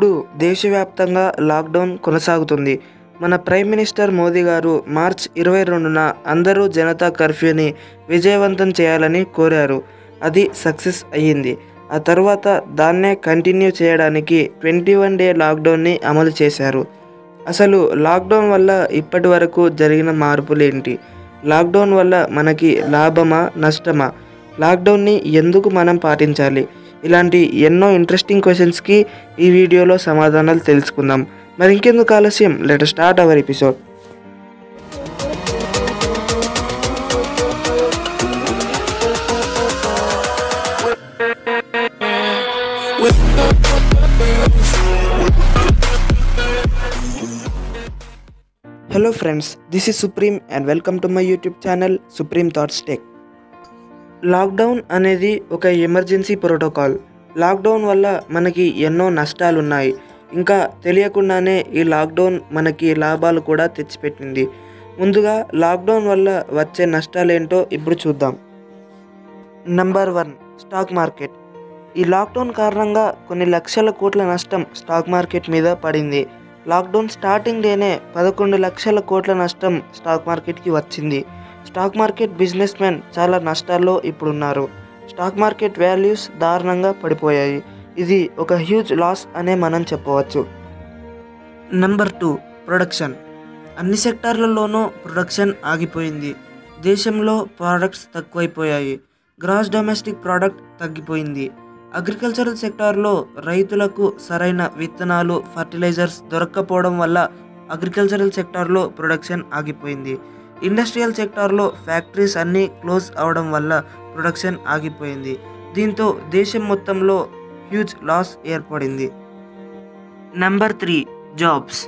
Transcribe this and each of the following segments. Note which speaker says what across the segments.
Speaker 1: ఇప్పుడు దేశవ్యాప్తంగా లాక్డౌన్ కొనసాగుతుంది. మన ప్రైమ్ మినిస్టర్ మోదీ గారు మార్చ్ 22న అందరూ జనతా కర్ఫ్యూని విజయవంతం చేయాలని కోరారు. అది సక్సెస్ అయ్యింది. ఆ తర్వాత దాన్నే కంటిన్యూ చేయడానికి 21 డే లాక్డౌన్ని అమలు చేశారు. అసలు లాక్డౌన్ వల్ల ఇప్పటి వరకు జరిగిన మార్పులేంటి? లాక్డౌన్ వల్ల మనకి లాభమా, నష్టమా? లాక్డౌన్ని ఎందుకు మనం పాటించాలి? ఇలాంటి ఎన్నో ఇంట్రెస్టింగ్ క్వశ్చన్స్కి ఈ వీడియోలో సమాధానాలు తెలుసుకుందాం. మరి ఇంకెందుకు ఆలస్యం, let us start our episode. Hello friends, this is supreme and welcome to my YouTube channel supreme thoughts tech. Lockdown అనేది ఒక ఎమర్జెన్సీ ప్రోటోకాల్. లాక్డౌన్ వల్ల మనకి ఎన్నో నష్టాలు ఉన్నాయి. ఇంకా తెలియకుండానే ఈ లాక్డౌన్ మనకి లాభాలు కూడా తెచ్చిపెట్టింది. ముందుగా లాక్డౌన్ వల్ల వచ్చే నష్టాలేంటో ఇప్పుడు చూద్దాం. Number 1, stock market. ఈ లాక్డౌన్ కారణంగా కొన్ని లక్షల కోట్ల నష్టం స్టాక్ మార్కెట్ మీద పడింది. లాక్డౌన్ స్టార్టింగ్ డేనే 11 లక్షల కోట్ల నష్టం స్టాక్ మార్కెట్కి వచ్చింది. స్టాక్ మార్కెట్ బిజినెస్ మెన్ చాలా నష్టాల్లో ఇప్పుడున్నారు. స్టాక్ మార్కెట్ వాల్యూస్ దారుణంగా పడిపోయాయి. ఇది ఒక హ్యూజ్ లాస్ అనే మనం చెప్పవచ్చు. Number 2, production. అన్ని సెక్టార్లలోనూ ప్రొడక్షన్ ఆగిపోయింది. దేశంలో ప్రోడక్ట్స్ తక్కువైపోయాయి. గ్రాస్ డొమెస్టిక్ ప్రోడక్ట్ తగ్గిపోయింది. అగ్రికల్చరల్ సెక్టార్లో రైతులకు సరైన విత్తనాలు, ఫర్టిలైజర్స్ దొరక్కపోవడం వల్ల అగ్రికల్చరల్ సెక్టార్లో ప్రొడక్షన్ ఆగిపోయింది. ఇండస్ట్రియల్ సెక్టార్లో ఫ్యాక్టరీస్ అన్నీ క్లోజ్ అవడం వల్ల ప్రొడక్షన్ ఆగిపోయింది. దీంతో దేశం మొత్తంలో హ్యూజ్ లాస్ ఏర్పడింది. Number 3, jobs.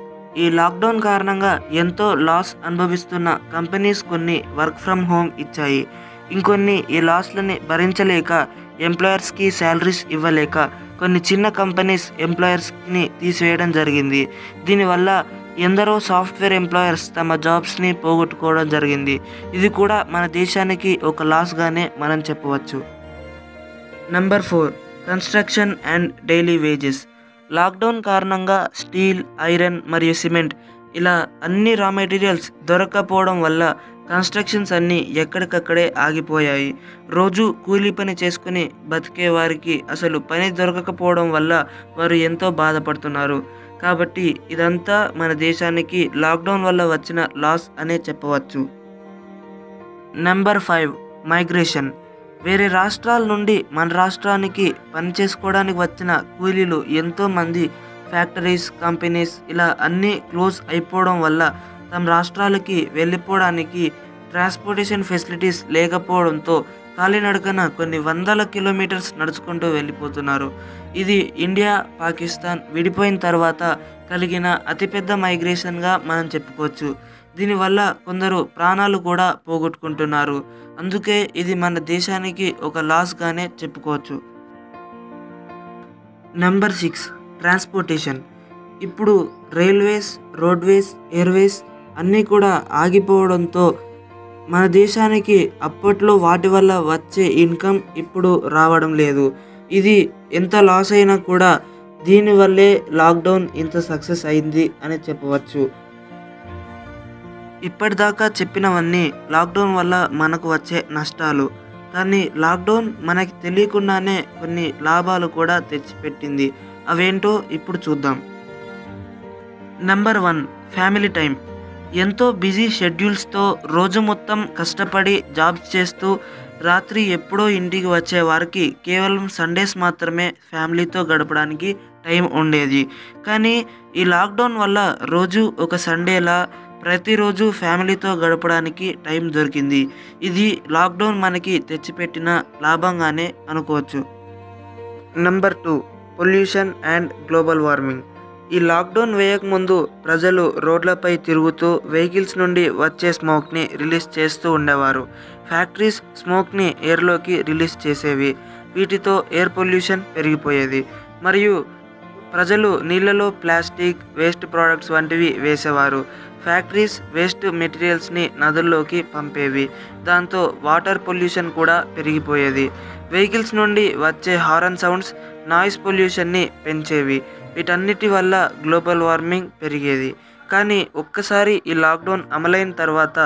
Speaker 1: ఈ లాక్డౌన్ కారణంగా ఎంతో లాస్ అనుభవిస్తున్న కంపెనీస్ కొన్ని వర్క్ ఫ్రమ్ హోమ్ ఇచ్చాయి. ఇంకొన్ని ఈ లాస్లని భరించలేక ఎంప్లాయర్స్కి శాలరీస్ ఇవ్వలేక కొన్ని చిన్న కంపెనీస్ ఎంప్లాయర్స్ని తీసివేయడం జరిగింది. దీనివల్ల ఎందరో సాఫ్ట్వేర్ ఎంప్లాయర్స్ తమ జాబ్స్ని పోగొట్టుకోవడం జరిగింది. ఇది కూడా మన దేశానికి ఒక లాస్గానే మనం చెప్పవచ్చు. Number 4, construction and daily wages. Lockdown కారణంగా స్టీల్, ఐరన్ మరియు సిమెంట్ ఇలా అన్ని రా మెటీరియల్స్ దొరకకపోవడం వల్ల కన్స్ట్రక్షన్స్ అన్నీ ఎక్కడికక్కడే ఆగిపోయాయి. రోజు కూలీ పని చేసుకుని బతికే వారికి అసలు పని దొరకకపోవడం వల్ల వారు ఎంతో బాధపడుతున్నారు. కాబట్టి ఇదంతా మన దేశానికి లాక్డౌన్ వల్ల వచ్చిన లాస్ అనే చెప్పవచ్చు. Number 5, migration. వేరే రాష్ట్రాల నుండి మన రాష్ట్రానికి పని చేసుకోవడానికి వచ్చిన కూలీలు ఎంతోమంది ఫ్యాక్టరీస్, కంపెనీస్ ఇలా అన్నీ క్లోజ్ అయిపోవడం వల్ల తమ రాష్ట్రాలకి వెళ్ళిపోవడానికి ట్రాన్స్పోర్టేషన్ ఫెసిలిటీస్ లేకపోవడంతో కాలినడకన కొన్ని వందల కిలోమీటర్స్ నడుచుకుంటూ వెళ్ళిపోతున్నారు. ఇది ఇండియా, పాకిస్తాన్ విడిపోయిన తర్వాత కలిగిన అతిపెద్ద మైగ్రేషన్గా మనం చెప్పుకోవచ్చు. దీనివల్ల కొందరు ప్రాణాలు కూడా పోగొట్టుకుంటున్నారు. అందుకే ఇది మన దేశానికి ఒక లాస్గానే చెప్పుకోవచ్చు. Number 6, transportation. ఇప్పుడు రైల్వేస్, రోడ్వేస్, ఎయిర్వేస్ అన్నీ కూడా ఆగిపోవడంతో మన దేశానికి అప్పట్లో వాటి వల్ల వచ్చే ఇన్కమ్ ఇప్పుడు రావడం లేదు. ఇది ఎంత లాస్ అయినా కూడా దీనివల్లే లాక్డౌన్ ఇంత సక్సెస్ అయింది అని చెప్పవచ్చు. ఇప్పటిదాకా చెప్పినవన్నీ లాక్డౌన్ వల్ల మనకు వచ్చే నష్టాలు. కానీ లాక్డౌన్ మనకి తెలియకుండానే కొన్ని లాభాలు కూడా తెచ్చిపెట్టింది. అవేంటో ఇప్పుడు చూద్దాం. Number 1, family time. ఎంతో బిజీ షెడ్యూల్స్తో రోజు మొత్తం కష్టపడి జాబ్స్ చేస్తూ రాత్రి ఎప్పుడో ఇంటికి వచ్చే వారికి కేవలం సండేస్ మాత్రమే ఫ్యామిలీతో గడపడానికి టైం ఉండేది. కానీ ఈ లాక్డౌన్ వల్ల రోజు ఒక సండేలా ప్రతిరోజు ఫ్యామిలీతో గడపడానికి టైం దొరికింది. ఇది లాక్డౌన్ మనకి తెచ్చిపెట్టిన లాభంగానే అనుకోవచ్చు. Number 2, pollution and global warming. ఈ లాక్డౌన్ వేయకముందు ప్రజలు రోడ్లపై తిరుగుతూ వెహికల్స్ నుండి వచ్చే స్మోక్ని రిలీజ్ చేస్తూ ఉండేవారు. ఫ్యాక్టరీస్ స్మోక్ని ఎయిర్లోకి రిలీజ్ చేసేవి. వీటితో ఎయిర్ పొల్యూషన్ పెరిగిపోయేది. మరియు ప్రజలు నీళ్ళలో ప్లాస్టిక్, వేస్ట్ ప్రోడక్ట్స్ వంటివి వేసేవారు. ఫ్యాక్టరీస్ వేస్ట్ మెటీరియల్స్ని నదుల్లోకి పంపేవి. దాంతో వాటర్ పొల్యూషన్ కూడా పెరిగిపోయేది. వెహికల్స్ నుండి వచ్చే హారన్ సౌండ్స్ నాయిస్ పొల్యూషన్ని పెంచేవి. వీటన్నిటి వల్ల గ్లోబల్ వార్మింగ్ పెరిగేది. కానీ ఒక్కసారి ఈ లాక్డౌన్ అమలైన తర్వాత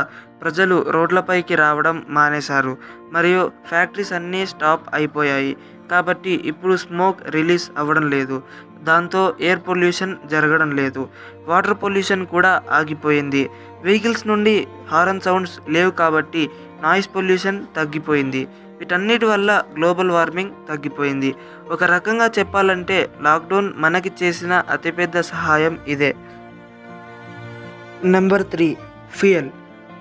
Speaker 1: ప్రజలు రోడ్లపైకి రావడం మానేశారు మరియు ఫ్యాక్టరీస్ అన్నీ స్టాప్ అయిపోయాయి. కాబట్టి ఇప్పుడు స్మోక్ రిలీజ్ అవ్వడం లేదు. దాంతో ఎయిర్ పొల్యూషన్ జరగడం లేదు. వాటర్ పొల్యూషన్ కూడా ఆగిపోయింది. వెహికల్స్ నుండి హారన్ సౌండ్స్ లేవు కాబట్టి నాయిస్ పొల్యూషన్ తగ్గిపోయింది. వీటన్నిటి వల్ల గ్లోబల్ వార్మింగ్ తగ్గిపోయింది. ఒక రకంగా చెప్పాలంటే లాక్డౌన్ మనకి చేసిన అతిపెద్ద సహాయం ఇదే. Number 3, fuel.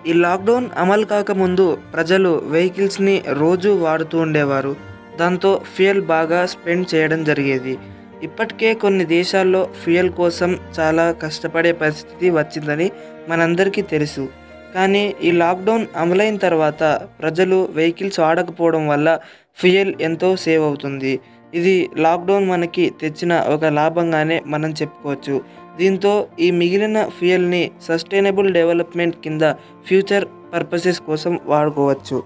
Speaker 1: ఈ లాక్డౌన్ అమలు కాకముందు ప్రజలు వెహికల్స్ని రోజు వాడుతూ ఉండేవారు. దాంతో ఫ్యూయల్ బాగా స్పెండ్ చేయడం జరిగేది. ఇప్పటికే కొన్ని దేశాల్లో ఫ్యూయల్ కోసం చాలా కష్టపడే పరిస్థితి వచ్చిందని మనందరికీ తెలుసు. కానీ ఈ లాక్డౌన్ అమలైన తర్వాత ప్రజలు వెహికల్స్ వాడకపోవడం వల్ల ఫ్యూయల్ ఎంతో సేవ్ అవుతుంది. ఇది లాక్డౌన్ మనకి తెచ్చిన ఒక లాభంగానే మనం చెప్పుకోవచ్చు. దీంతో ఈ మిగిలిన ఫ్యూయల్ని సస్టైనబుల్ డెవలప్మెంట్ కింద ఫ్యూచర్ పర్పసెస్ కోసం వాడుకోవచ్చు.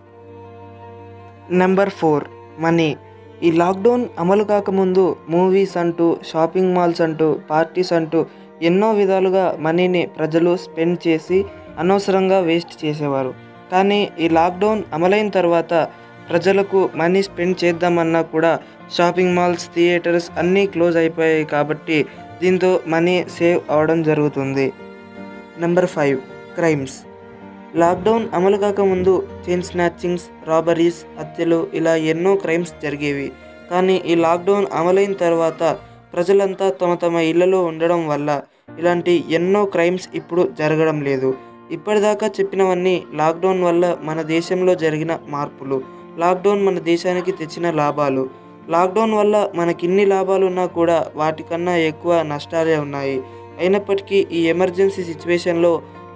Speaker 1: Number 4, money. ఈ లాక్డౌన్ అమలు కాకముందు మూవీస్ అంటూ, షాపింగ్ మాల్స్ అంటూ, పార్టీస్ అంటూ ఎన్నో విధాలుగా మనీని ప్రజలు స్పెండ్ చేసి అనవసరంగా వేస్ట్ చేసేవారు. కానీ ఈ లాక్డౌన్ అమలైన తర్వాత ప్రజలకు మనీ స్పెండ్ చేద్దామన్నా కూడా షాపింగ్ మాల్స్, థియేటర్స్ అన్నీ క్లోజ్ అయిపోయాయి. కాబట్టి దీంతో మనీ సేవ్ అవడం జరుగుతుంది. Number 5, crimes. లాక్డౌన్ అమలు కాకముందు చైన్ స్నాచింగ్స్, రాబరీస్, హత్యలు ఇలా ఎన్నో క్రైమ్స్ జరిగేవి. కానీ ఈ లాక్డౌన్ అమలైన తర్వాత ప్రజలంతా తమ తమ ఇళ్లలో ఉండడం వల్ల ఇలాంటి ఎన్నో క్రైమ్స్ ఇప్పుడు జరగడం లేదు. ఇప్పటిదాకా చెప్పినవన్నీ లాక్డౌన్ వల్ల మన దేశంలో జరిగిన మార్పులు, లాక్డౌన్ మన దేశానికి తెచ్చిన లాభాలు. లాక్డౌన్ వల్ల మనకిన్ని లాభాలు ఉన్నా కూడా వాటికన్నా ఎక్కువ నష్టాలే ఉన్నాయి. అయినప్పటికీ ఈ ఎమర్జెన్సీ సిచ్యువేషన్లో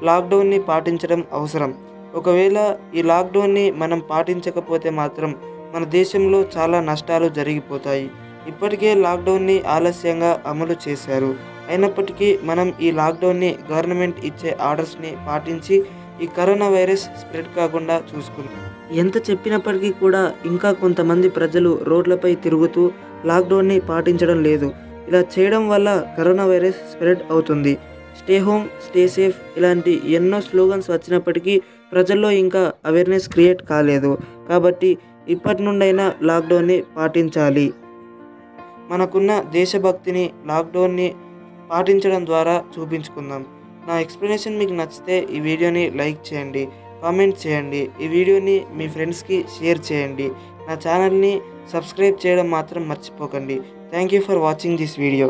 Speaker 1: లాక్డౌన్ని పాటించడం అవసరం. ఒకవేళ ఈ లాక్డౌన్ని మనం పాటించకపోతే మాత్రం మన దేశంలో చాలా నష్టాలు జరిగిపోతాయి. ఇప్పటికే లాక్డౌన్ని ఆలస్యంగా అమలు చేశారు. అయినప్పటికీ మనం ఈ లాక్డౌన్ని గవర్నమెంట్ ఇచ్చే ఆర్డర్స్ని పాటించి ఈ కరోనా వైరస్ స్ప్రెడ్ కాకుండా చూసుకుందాం. ఎంత చెప్పినప్పటికీ కూడా ఇంకా కొంతమంది ప్రజలు రోడ్లపై తిరుగుతూ లాక్డౌన్ని పాటించడం లేదు. ఇలా చేయడం వల్ల కరోనా వైరస్ స్ప్రెడ్ అవుతుంది. స్టే హోమ్, స్టే సేఫ్ ఇలాంటి ఎన్నో స్లోగన్స్ వచ్చినప్పటికీ ప్రజల్లో ఇంకా అవేర్నెస్ క్రియేట్ కాలేదు. కాబట్టి ఇప్పటి నుండైనా లాక్డౌన్ని పాటించాలి. మనకున్న దేశభక్తిని లాక్డౌన్ని పాటించడం ద్వారా చూపించుకుందాం. నా ఎక్స్ప్లెనేషన్ మీకు నచ్చితే ఈ వీడియోని లైక్ చేయండి, కామెంట్ చేయండి, ఈ వీడియోని మీ ఫ్రెండ్స్కి షేర్ చేయండి. నా ఛానల్ని సబ్స్క్రైబ్ చేయడం మాత్రం మర్చిపోకండి. Thank you for watching this video.